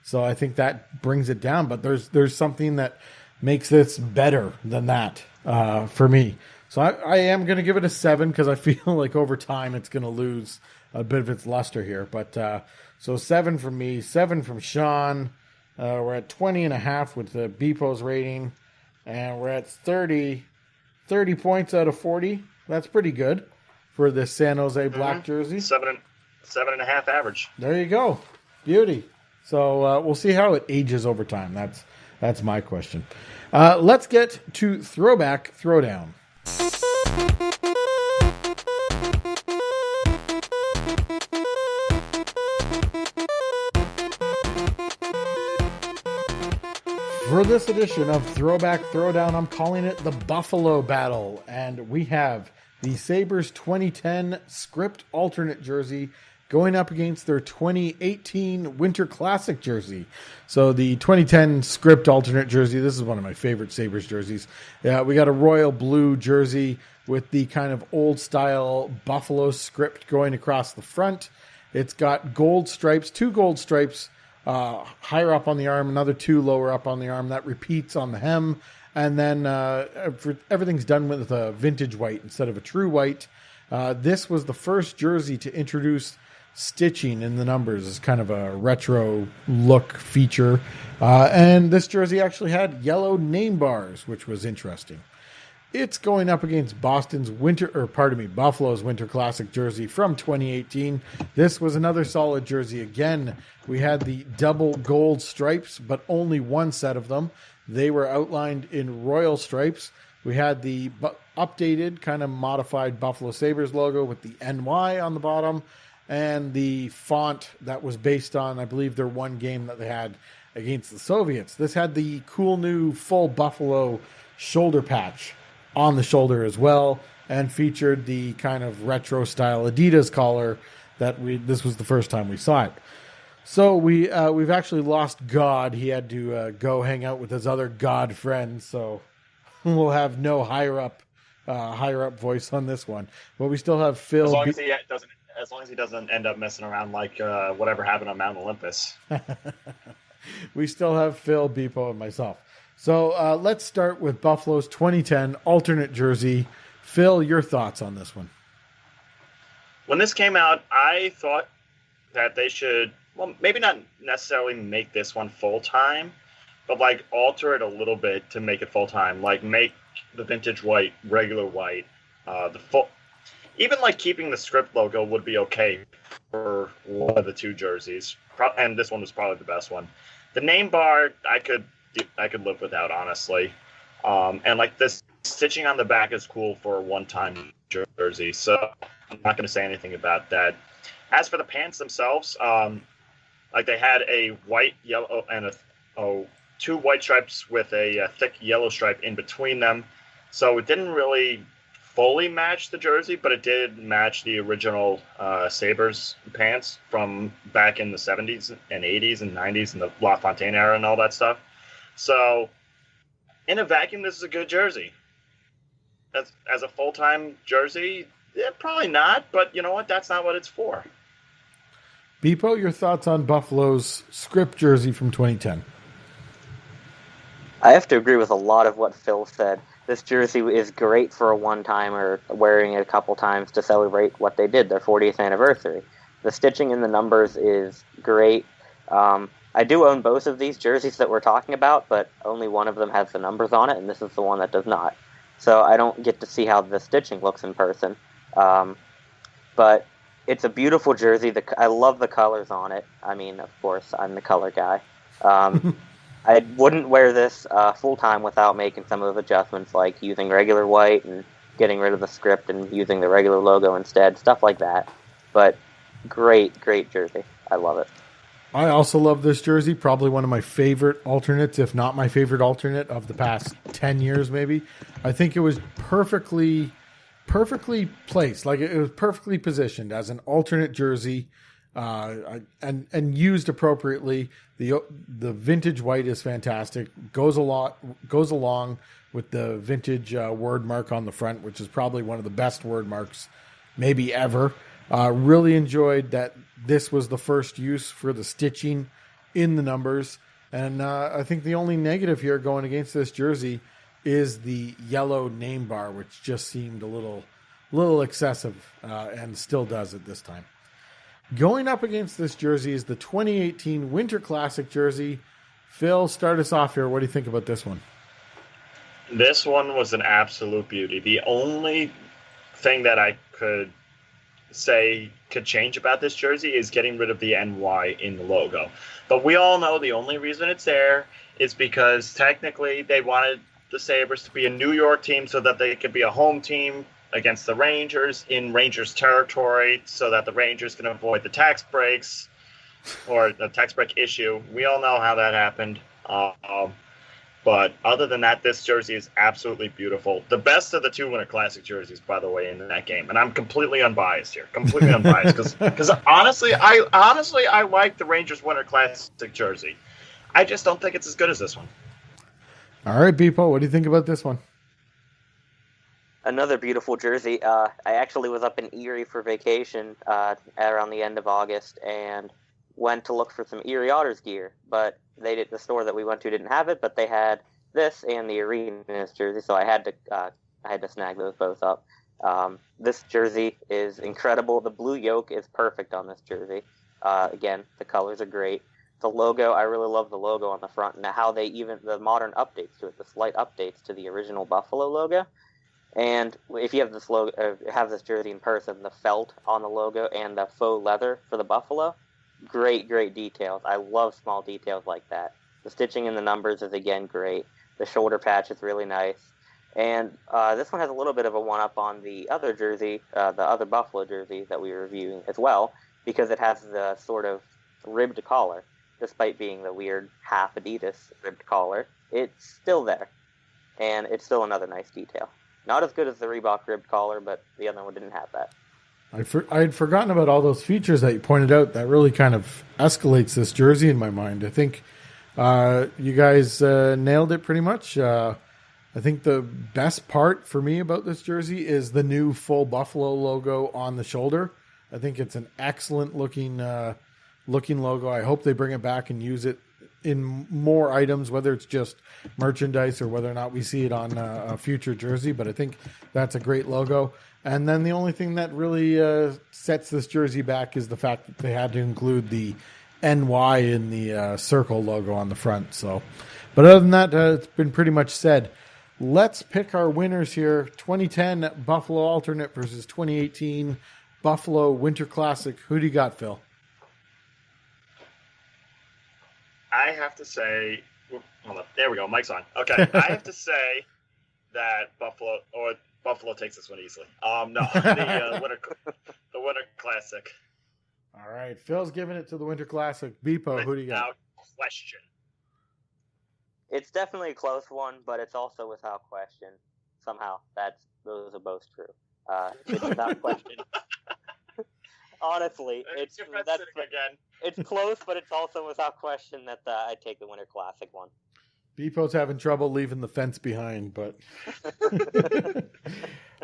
So I think that brings it down. But there's something that makes this better than that for me. So I am going to give it a 7 because I feel like over time it's going to lose a bit of its luster here. But so 7 from me, 7 from Shawn. We're at 20.5 with the Bpoe's rating, and we're at 30 points out of 40. That's pretty good for the San Jose black jersey. 7.5 average. There you go. Beauty. So we'll see how it ages over time. That's my question. Let's get to Throwback Throwdown. For this edition of Throwback Throwdown, I'm calling it the Buffalo Battle, and we have the Sabres 2010 script alternate jersey going up against their 2018 Winter Classic jersey. So the 2010 script alternate jersey, this is one of my favorite Sabres jerseys. We got a royal blue jersey with the kind of old style Buffalo script going across the front. It's got gold stripes, 2 gold stripes higher up on the arm, another 2 lower up on the arm. That repeats on the hem. And then everything's done with a vintage white instead of a true white. This was the first jersey to introduce stitching in the numbers as kind of a retro look feature. And this jersey actually had yellow name bars, which was interesting. It's going up against Buffalo's Winter Classic jersey from 2018. This was another solid jersey. Again, we had the double gold stripes, but only one set of them. They were outlined in royal stripes. We had the updated, kind of modified Buffalo Sabres logo with the NY on the bottom, and the font that was based on, I believe, their one game that they had against the Soviets. This had the cool new full Buffalo shoulder patch on the shoulder as well, and featured the kind of retro style Adidas collar this was the first time we saw it. So we've actually lost God. He had to go hang out with his other God friends, so we'll have no higher up voice on this one. But we still have Phil. As long as he doesn't end up messing around like whatever happened on Mount Olympus. We still have Phil, Bpoe, and myself. So let's start with Buffalo's 2010 alternate jersey. Phil, your thoughts on this one? When this came out, I thought that they should, well, maybe not necessarily make this one full-time, but like alter it a little bit to make it full-time. Like make the vintage white, regular white, even like keeping the script logo would be okay for one of the 2 jerseys. And this one was probably the best one. The name bar, I could live without, honestly. And like this stitching on the back is cool for a one-time jersey, so I'm not going to say anything about that. As for the pants themselves, like they had a white, yellow, and 2 white stripes with a thick yellow stripe in between them. So it didn't really fully match the jersey, but it did match the original Sabres pants from back in the 70s and 80s and 90s and the LaFontaine era and all that stuff. So, in a vacuum, this is a good jersey. As a full-time jersey, probably not, but you know what? That's not what it's for. Bpoe, your thoughts on Buffalo's script jersey from 2010? I have to agree with a lot of what Phil said. This jersey is great for a one-timer, wearing it a couple times to celebrate what they did, their 40th anniversary. The stitching in the numbers is great. I do own both of these jerseys that we're talking about, but only one of them has the numbers on it, and this is the one that does not. So I don't get to see how the stitching looks in person. But it's a beautiful jersey. I love the colors on it. I mean, of course, I'm the color guy. I wouldn't wear this full-time without making some of the adjustments, like using regular white and getting rid of the script and using the regular logo instead, stuff like that. But great, great jersey. I love it. I also love this jersey, probably one of my favorite alternates, if not my favorite alternate of the past 10 years maybe. I think it was perfectly placed, like it was perfectly positioned as an alternate jersey and used appropriately. The vintage white is fantastic, goes along with the vintage word mark on the front, which is probably one of the best word marks maybe ever. Really enjoyed that this was the first use for the stitching in the numbers. And I think the only negative here going against this jersey is the yellow name bar, which just seemed a little excessive and still does at this time. Going up against this jersey is the 2018 Winter Classic jersey. Phil, start us off here. What do you think about this one? This one was an absolute beauty. The only thing that I could say could change about this jersey is getting rid of the NY in the logo. But we all know the only reason it's there is because technically they wanted the Sabres to be a New York team so that they could be a home team against the Rangers in Rangers territory so that the Rangers can avoid the tax breaks or the tax break issue. We all know how that happened. But other than that, this jersey is absolutely beautiful. The best of the two Winter Classic jerseys, by the way, in that game. And I'm completely unbiased here. Completely unbiased. Because honestly, I like the Rangers Winter Classic jersey. I just don't think it's as good as this one. All right, Bpoe, what do you think about this one? Another beautiful jersey. I actually was up in Erie for vacation around the end of August and went to look for some Erie Otters gear, but the store that we went to didn't have it, but they had this and the Arenas jersey, so I had to snag those both up. This jersey is incredible. The blue yoke is perfect on this jersey. Again, the colors are great. The logo, I really love the logo on the front and how the modern updates to it, the slight updates to the original Buffalo logo. And if you have this jersey in person, the felt on the logo and the faux leather for the Buffalo, great details. I love small details like that. The stitching in the numbers is, again, great. The shoulder patch is really nice. And this one has a little bit of a one-up on the other jersey, the other Buffalo jersey that we were reviewing as well, because it has the sort of ribbed collar. Despite being the weird half Adidas ribbed collar, it's still there. And it's still another nice detail. Not as good as the Reebok ribbed collar, but the other one didn't have that. I had forgotten about all those features that you pointed out. That really kind of escalates this jersey in my mind. I think you guys nailed it pretty much. I think the best part for me about this jersey is the new full Buffalo logo on the shoulder. I think it's an excellent looking logo. I hope they bring it back and use it in more items, whether it's just merchandise or whether or not we see it on a future jersey. But I think that's a great logo. And then the only thing that really sets this jersey back is the fact that they had to include the NY in the circle logo on the front. So, but other than that, it's been pretty much said. Let's pick our winners here. 2010 Buffalo Alternate versus 2018 Buffalo Winter Classic. Who do you got, Phil? I have to say, hold on, there we go, mic's on. Okay, I have to say that Buffalo takes this one easily. The Winter Classic. All right, Phil's giving it to the Winter Classic. Bpoe, who do you got? Without question. It's definitely a close one, but it's also without question. Somehow, those are both true. It's without question. Honestly, it's close, but it's also without question that I take the Winter Classic one. Bpoe's having trouble leaving the fence behind, but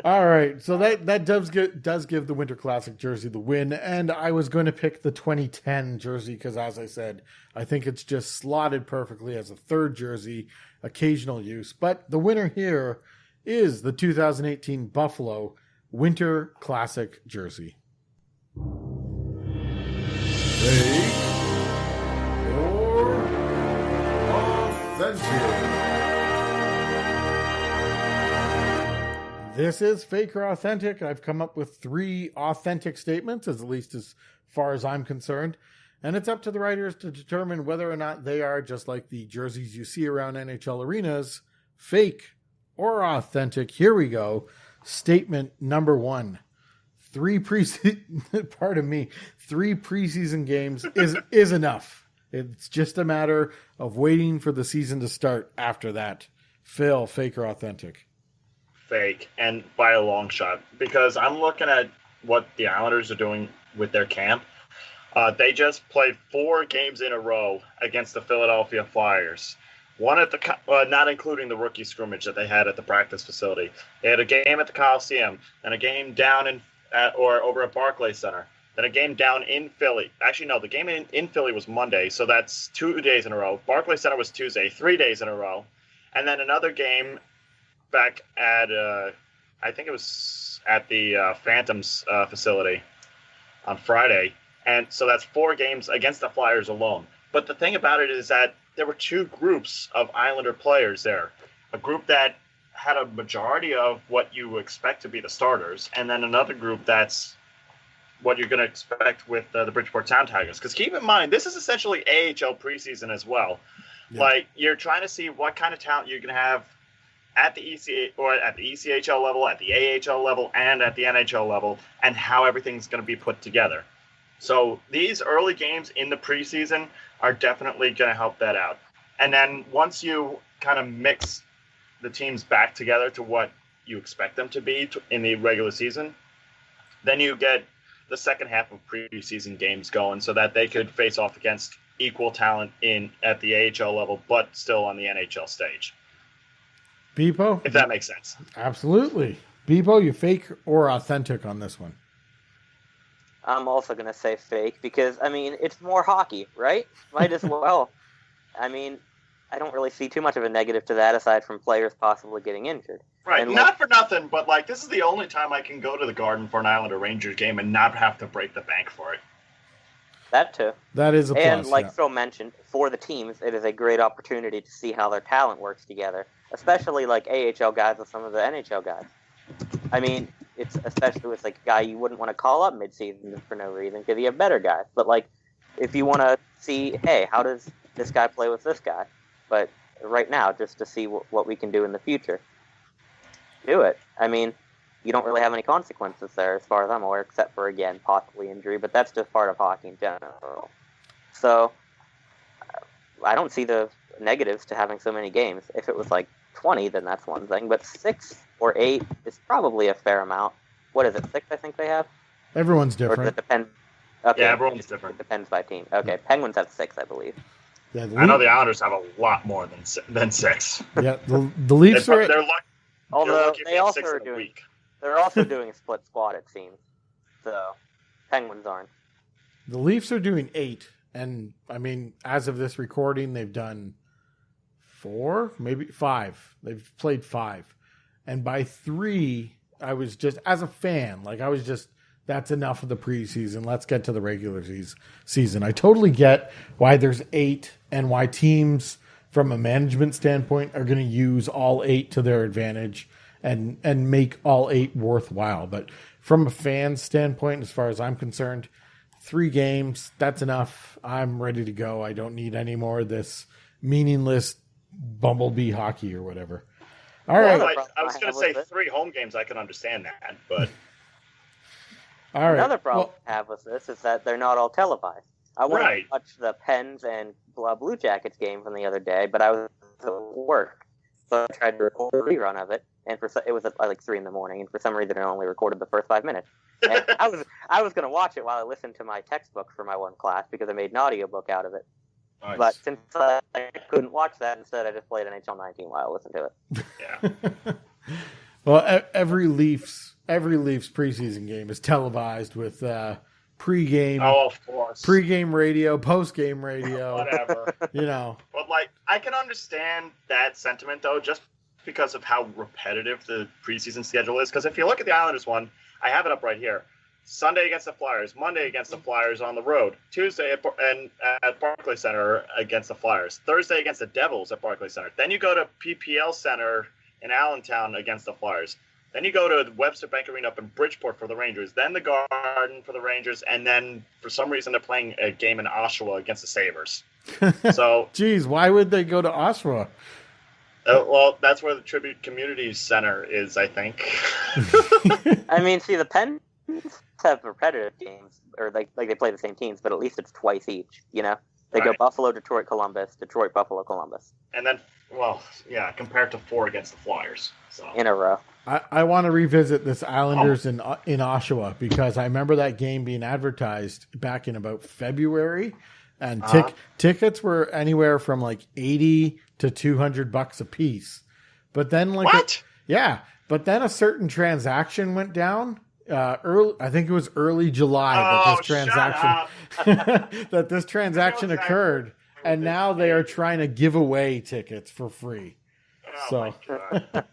all right. So that does give the Winter Classic jersey the win, and I was going to pick the 2010 jersey because, as I said, I think it's just slotted perfectly as a third jersey, occasional use. But the winner here is the 2018 Buffalo Winter Classic jersey. Fake or authentic? This is fake or authentic. I've come up with 3 authentic statements, at least as far as I'm concerned. And it's up to the writers to determine whether or not they are, just like the jerseys you see around NHL arenas, fake or authentic. Here we go. Statement number 1. 3 preseason games is enough. It's just a matter of waiting for the season to start after that. Phil, fake or authentic? Fake, and by a long shot, because I'm looking at what the Islanders are doing with their camp. They just played 4 games in a row against the Philadelphia Flyers. One at the not including the rookie scrimmage that they had at the practice facility. They had a game at the Coliseum and a game down in or over at Barclays Center. Then a game down in Philly. Actually, no, the game in Philly was Monday, so that's 2 days in a row. Barclays Center was Tuesday, 3 days in a row. And then another game back at, I think it was at the Phantoms facility on Friday. And so that's 4 games against the Flyers alone. But the thing about it is that there were 2 groups of Islander players there. A group that had a majority of what you expect to be the starters, and then another group that's what you're going to expect with the Bridgeport Sound Tigers. Because keep in mind, this is essentially AHL preseason as well. Yeah. Like, you're trying to see what kind of talent you can have at the ECHL level, at the AHL level, and at the NHL level, and how everything's going to be put together. So these early games in the preseason are definitely going to help that out. And then once you kind of mix the teams back together to what you expect them to be in the regular season, then you get the second half of preseason games going so that they could face off against equal talent at the AHL level, but still on the NHL stage. Bpoe? If that makes sense. Absolutely. Bpoe, you fake or authentic on this one? I'm also going to say fake because, I mean, it's more hockey, right? Might as well. I mean, I don't really see too much of a negative to that aside from players possibly getting injured. Right, and not for nothing, but like this is the only time I can go to the Garden for an Islander Rangers game and not have to break the bank for it. That too. That is a plus. And like Phil mentioned, for the teams, it is a great opportunity to see how their talent works together, especially like AHL guys with some of the NHL guys. I mean, it's especially with like a guy you wouldn't want to call up midseason for no reason because you have better guys. But like, if you want to see, hey, how does this guy play with this guy? But right now, just to see what we can do in the future. Do it. I mean, you don't really have any consequences there as far as I'm aware, except for, again, possibly injury, but that's just part of hockey in general. So, I don't see the negatives to having so many games. If it was like 20, then that's one thing, but 6 or 8 is probably a fair amount. What is it, 6 I think they have? Everyone's different. Or does it depend? Okay. Yeah, everyone's different. It depends by team. Okay, Penguins have 6, I believe. Yeah, I know the Islanders have a lot more than 6. Yeah, the Leafs are... They're lucky. Although they also are doing, they're also doing a split squad, it seems. So Penguins aren't. The Leafs are doing 8, and I mean, as of this recording, they've done 4, maybe 5. They've played 5, and by 3, I was just as a fan, like I was just that's enough of the preseason. Let's get to the regular season. I totally get why there's 8 and why teams, from a management standpoint, are going to use all 8 to their advantage and make all 8 worthwhile. But from a fan standpoint, as far as I'm concerned, 3 games, that's enough. I'm ready to go. I don't need any more of this meaningless bumblebee hockey or whatever. All right. I was going to say 3 home games. I can understand that, but... All right. Another problem I have with this is that they're not all televised. I wanted to watch the Pens and Blue Jackets game from the other day, but I was at work, so I tried to record a rerun of it, and it was at like 3 in the morning, and for some reason it only recorded the first 5 minutes. And I was going to watch it while I listened to my textbook for my one class because I made an audiobook out of it. Nice. But since I couldn't watch that, instead I just played NHL 19 while I listened to it. Yeah. Well, every Leafs preseason game is televised with pregame. Oh, of course. Pregame radio, postgame radio. Whatever. You know. But like, I can understand that sentiment though, just because of how repetitive the preseason schedule is. Because if you look at the Islanders one, I have it up right here. Sunday against the Flyers, Monday against the Flyers on the road, Tuesday at Barclays Center against the Flyers, Thursday against the Devils at Barclays Center. Then you go to PPL Center in Allentown against the Flyers. Then you go to Webster Bank Arena up in Bridgeport for the Rangers. Then the Garden for the Rangers. And then for some reason they're playing a game in Oshawa against the Sabres. So, geez, why would they go to Oshawa? Well, that's where the Tribute Community Center is, I think. I mean, see, the Pens have repetitive games, or like they play the same teams, but at least it's twice each, you know? They go Buffalo, Detroit, Columbus, Detroit, Buffalo, Columbus. And then, well, yeah, compared to 4 against the Flyers. So. In a row. I want to revisit this Islanders in Oshawa because I remember that game being advertised back in about February, and tickets were anywhere from like $80 to $200 a piece. But then, like, what? But then a certain transaction went down I think it was early July that this transaction that this transaction occurred, and now they are trying to give away tickets for free. Oh my God.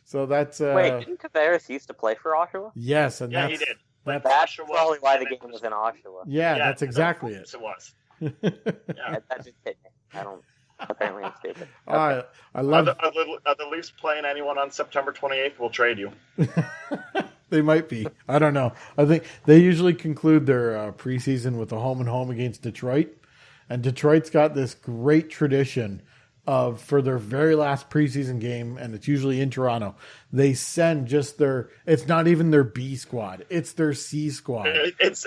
So that's Wait, didn't Tavares used to play for Oshawa? yes, and Yeah, that's, he did. That's probably why the game was in Oshawa. yeah, that's exactly it. It was. Yeah, that just hit me. I don't. Apparently, I'm stupid. I love. Are the Leafs playing anyone on September 28th? We'll trade you. They might be. I don't know. I think they usually conclude their preseason with a home and home against Detroit, and Detroit's got this great tradition of, for their very last preseason game, and it's usually in Toronto, they send just their, it's not even their B squad, it's their C squad. It's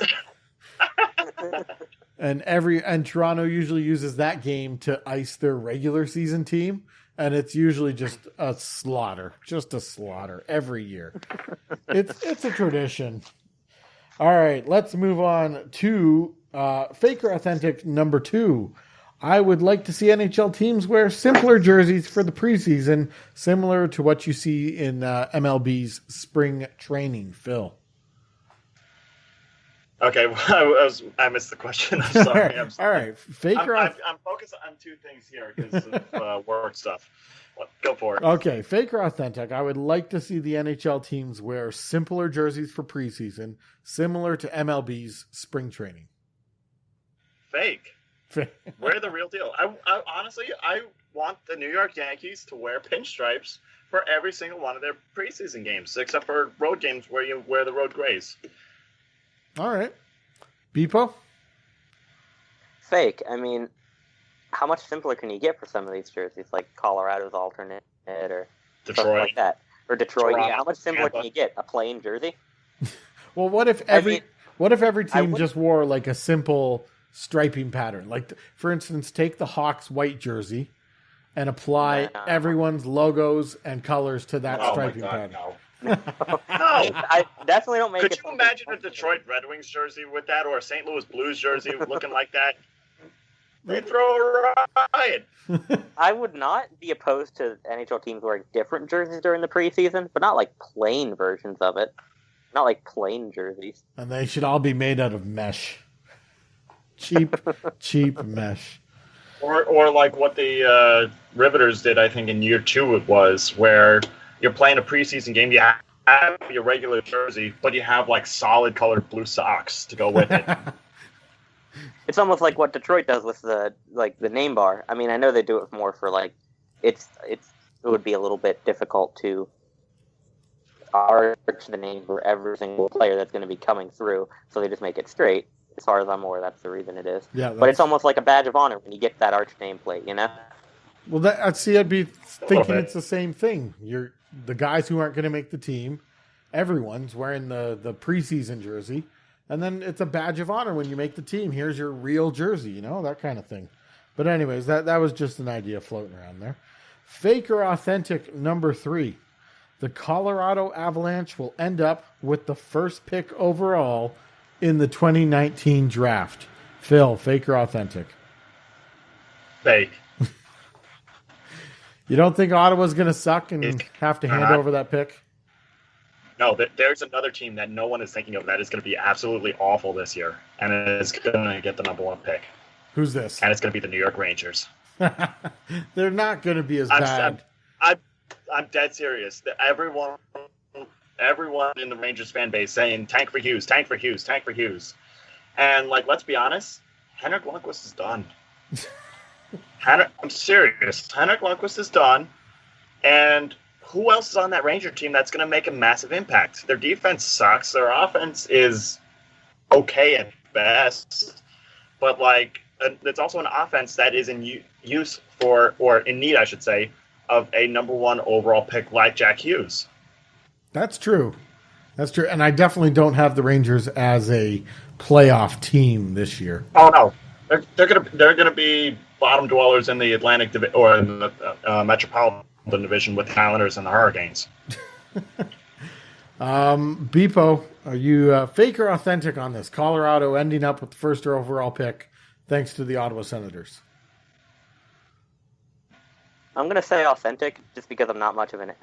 And Toronto usually uses that game to ice their regular season team, and it's usually just a slaughter every year. It's a tradition. All right, let's move on to fake or authentic number 2. I would like to see NHL teams wear simpler jerseys for the preseason, similar to what you see in MLB's spring training. Phil. okay. Well, I missed the question. I'm sorry. All right. Fake or I'm focused on two things here because of work stuff. Go for it. Okay, fake or authentic, I would like to see the NHL teams wear simpler jerseys for preseason, similar to MLB's spring training. Fake. We're the real deal. I honestly, I want the New York Yankees to wear pinstripes for every single one of their preseason games, except for road games where you wear the road grays. All right. Bpoe? Fake. I mean, how much simpler can you get for some of these jerseys, like Colorado's alternate or Detroit. something like that, or Detroit? Toronto. Yeah, how much simpler can you get? A plain jersey? Well, what if every team would- just wore like a simple striping pattern? Like, for instance, take the Hawks white jersey and apply No. everyone's logos and colors to that Oh my striping God, pattern. no. No. I definitely don't make Could it. you imagine a Detroit Red Wings jersey with that, or a St. Louis Blues jersey looking like that? They'd throw a riot. I would not be opposed to NHL teams wearing different jerseys during the preseason, but not like plain versions of it. Not like plain jerseys. And they should all be made out of mesh. Cheap mesh. Or like what the Riveters did, I think in year 2 it was, where you're playing a preseason game, you have your regular jersey, but you have like solid colored blue socks to go with it. It's almost like what Detroit does with the name bar. I mean, I know they do it more for like it would be a little bit difficult to arch the name for every single player that's going to be coming through, so they just make it straight. As far as I'm aware, that's the reason it is. Yeah, but it's almost like a badge of honor when you get that arch nameplate, you know? Well, I'd be thinking it's the same thing. You're the guys who aren't going to make the team. Everyone's wearing the preseason jersey, and then it's a badge of honor when you make the team. Here's your real jersey, you know, that kind of thing. But anyways, that was just an idea floating around there. Fake or authentic number 3. The Colorado Avalanche will end up with the first pick overall in the 2019 draft. Phil, fake or authentic? Fake. You don't think Ottawa's going to suck and have to hand over that pick? No, there's another team that no one is thinking of that is going to be absolutely awful this year, and it's going to get the number 1 pick. Who's this? And it's going to be the New York Rangers. They're not going to be as bad. I'm dead serious. Everyone in the Rangers fan base saying tank for Hughes, tank for Hughes, tank for Hughes. And like, let's be honest, Henrik Lundqvist is done. I'm serious. Henrik Lundqvist is done. And who else is on that Ranger team that's going to make a massive impact? Their defense sucks. Their offense is okay at best. But like, it's also an offense that is in use for, or in need, I should say, of a number 1 overall pick like Jack Hughes. That's true. And I definitely don't have the Rangers as a playoff team this year. Oh no, they're gonna be bottom dwellers in the Atlantic or in the Metropolitan Division with the Islanders and the Hurricanes. Bpoe, are you fake or authentic on this? Colorado ending up with the first overall pick thanks to the Ottawa Senators. I'm going to say authentic just because I'm not much of an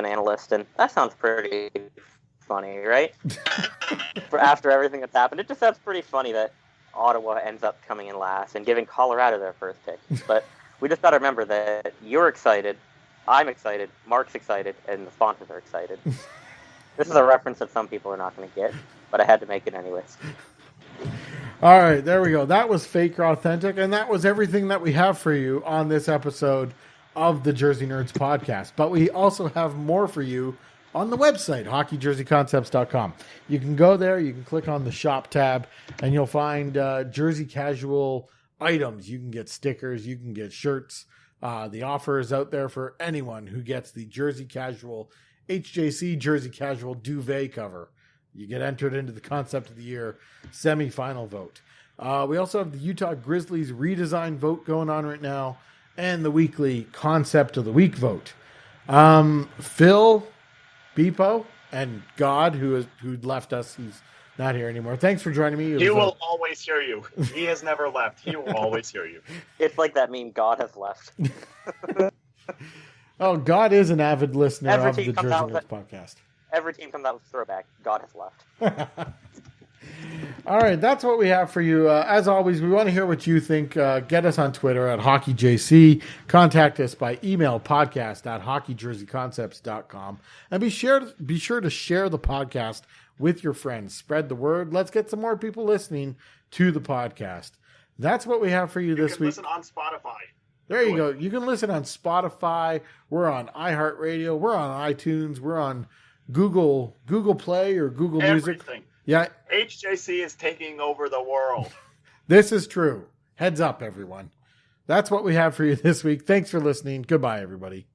analyst, and that sounds pretty funny, right? For after everything that's happened, it just sounds pretty funny that Ottawa ends up coming in last and giving Colorado their first pick. But we just got to remember that you're excited, I'm excited, Mark's excited, and the sponsors are excited. This is a reference that some people are not going to get, but I had to make it anyways. All right, there we go. That was Fake or Authentic, and that was everything that we have for you on this episode of the Jersey Nerds podcast. But we also have more for you on the website, hockeyjerseyconcepts.com. You can go there, you can click on the shop tab, and you'll find Jersey casual items. You can get stickers, you can get shirts. The offer is out there for anyone who gets the Jersey Casual HJC Jersey Casual duvet cover. You get entered into the Concept of the Year semifinal vote. We also have the Utah Grizzlies redesign vote going on right now, and the weekly Concept of the Week vote. Phil, Bpoe, and God, who left us, he's not here anymore. Thanks for joining me. He will always hear you. He has never left. He will always hear you. It's like that meme, God has left. Oh, God is an avid listener Every of the team Jersey comes out Nerds with podcast. Every team comes out with throwback. God has left. All right, that's what we have for you. As always, we want to hear what you think. Get us on Twitter at HockeyJC. Contact us by email, podcast@hockeyjerseyconcepts.com. And be sure to share the podcast with your friends. Spread the word. Let's get some more people listening to the podcast. That's what we have for you this week. Listen on Spotify. There you go. You can listen on Spotify. We're on iHeartRadio. We're on iTunes. We're on Google Play or Google Music. Everything. Yeah. HJC is taking over the world. This is true. Heads up, everyone. That's what we have for you this week. Thanks for listening. Goodbye, everybody.